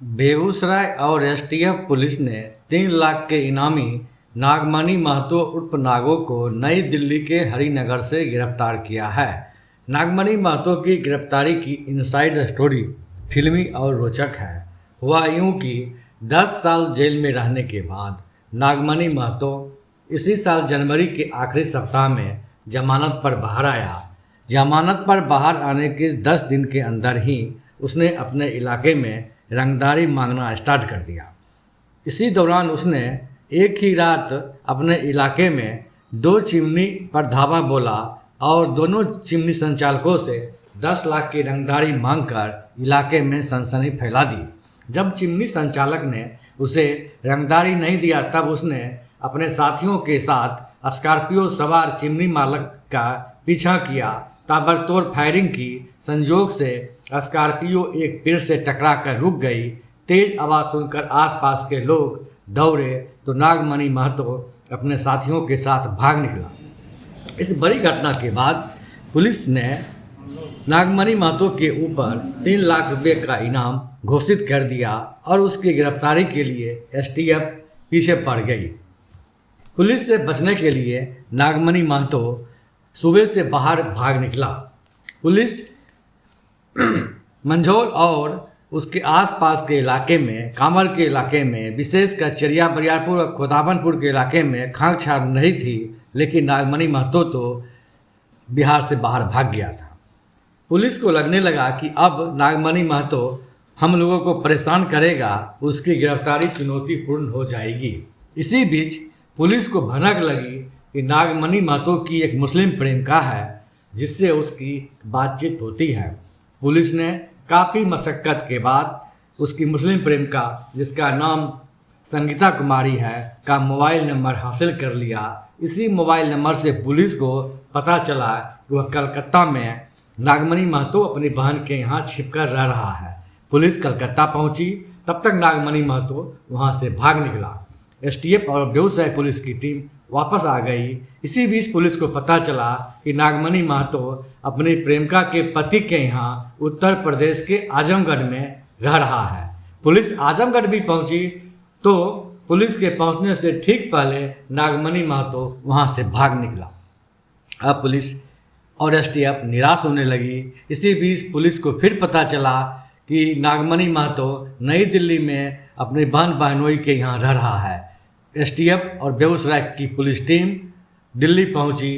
बेगूसराय और STF police ने 3 लाख के इनामी नागमणि महतो उर्फ नागो को नई दिल्ली के हरिनगर से गिरफ्तार किया है। नागमणि महतो की गिरफ्तारी की इनसाइड स्टोरी फिल्मी और रोचक है। हुआ यूं कि 10 साल जेल में रहने के बाद नागमणि महतो इसी साल जनवरी के आखिरी सप्ताह में जमानत पर बाहर आया। जमानत पर बाहर आने के 10 दिन के अंदर ही उसने अपने इलाके में रंगदारी मांगना स्टार्ट कर दिया। इसी दौरान उसने एक ही रात अपने इलाके में 2 चिमनी पर धावा बोला और दोनों चिमनी संचालकों से 10 लाख की रंगदारी मांगकर इलाके में सनसनी फैला दी। जब चिमनी संचालक ने उसे रंगदारी नहीं दिया तब उसने अपने साथियों के साथ स्कॉर्पियो सवार चिमनी मालक का पीछा किया, ताबड़तोड़ फायरिंग की। संजोग से स्कॉर्पियो एक पेड़ से टकरा कर रुक गई। तेज आवाज़ सुनकर आसपास के लोग दौड़े तो नागमणि महतो अपने साथियों के साथ भाग निकला। इस बड़ी घटना के बाद पुलिस ने नागमणि महतो के ऊपर 3 लाख रुपए का इनाम घोषित कर दिया और उसकी गिरफ्तारी के लिए एसटीएफ पीछे पड़ गई। पुलिस से बचने के लिए नागमणि महतो सुबह से बाहर भाग निकला। पुलिस मंझौल और उसके आसपास के इलाके में, कांवर के इलाके में, विशेषकर चरिया बरियारपुर और खोदाबनपुर के इलाके में खाक छाड़ नहीं थी, लेकिन नागमणि महतो तो बिहार से बाहर भाग गया था। पुलिस को लगने लगा कि अब नागमणि महतो हम लोगों को परेशान करेगा, उसकी गिरफ्तारी चुनौतीपूर्ण हो जाएगी। इसी बीच पुलिस को भनक लगी कि नागमणि महतो की एक मुस्लिम प्रेमिका है जिससे उसकी बातचीत होती है। पुलिस ने काफ़ी मशक्क़त के बाद उसकी मुस्लिम प्रेमिका, जिसका नाम संगीता कुमारी है, का मोबाइल नंबर हासिल कर लिया। इसी मोबाइल नंबर से पुलिस को पता चला कि वह कलकत्ता में नागमणि महतो अपनी बहन के यहाँ छिपकर रह रहा है। पुलिस कलकत्ता पहुँची, तब तक नागमणि महतो वहाँ से भाग निकला। एसटीएफ और बेगूसराय पुलिस की टीम वापस आ गई। इसी बीच पुलिस को पता चला कि नागमणि महतो अपनी प्रेमिका के पति के यहाँ उत्तर प्रदेश के आजमगढ़ में रह रहा है। पुलिस आजमगढ़ भी पहुँची तो पुलिस के पहुँचने से ठीक पहले नागमणि महतो वहाँ से भाग निकला। अब पुलिस और एसटीएफ निराश होने लगी। इसी बीच पुलिस को फिर पता चला कि नागमणि महतो नई दिल्ली में अपने बहन बहनोई के यहाँ रह रहा है। एसटीएफ और बेगूसराय की पुलिस टीम दिल्ली पहुंची।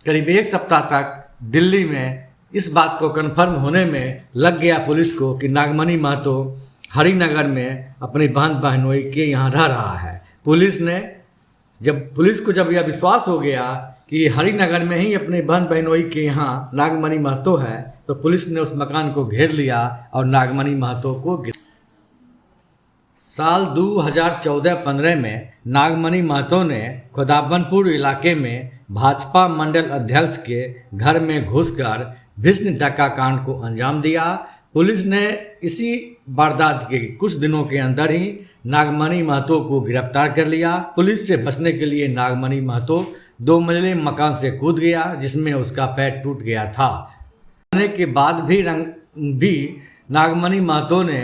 करीब 1 सप्ताह तक दिल्ली में इस बात को कन्फर्म होने में लग गया पुलिस को कि नागमणि महतो हरिनगर में अपनी बहन बहनोई के यहाँ रह रहा है। पुलिस को जब यह विश्वास हो गया कि हरिनगर में ही अपने बहन बहनोई के यहाँ नागमणि महतो है, तो पुलिस ने उस मकान को घेर लिया और नागमणि महतो को साल 2014-15 में नागमणि महतो ने खोदाबनपुर इलाके में भाजपा मंडल अध्यक्ष के घर में घुसकर भीषण डाका कांड को अंजाम दिया। पुलिस ने इसी वारदात के कुछ दिनों के अंदर ही नागमणि महतो को गिरफ्तार कर लिया। पुलिस से बचने के लिए नागमणि महतो 2 मंजिले मकान से कूद गया, जिसमें उसका पैर टूट गया था। के बाद भी नागमणि महतो ने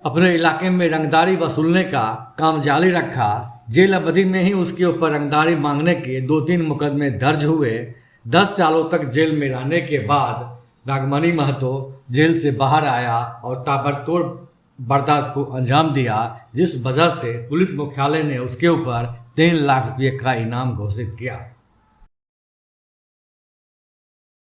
अपने इलाके में रंगदारी वसूलने का काम जारी रखा। जेल अवधि में ही उसके ऊपर रंगदारी मांगने के 2-3 मुकदमे दर्ज हुए। 10 सालों तक जेल में रहने के बाद नागमणि महतो जेल से बाहर आया और ताबड़तोड़ वारदात को अंजाम दिया, जिस वजह से पुलिस मुख्यालय ने उसके ऊपर 3 लाख रुपये का इनाम घोषित किया।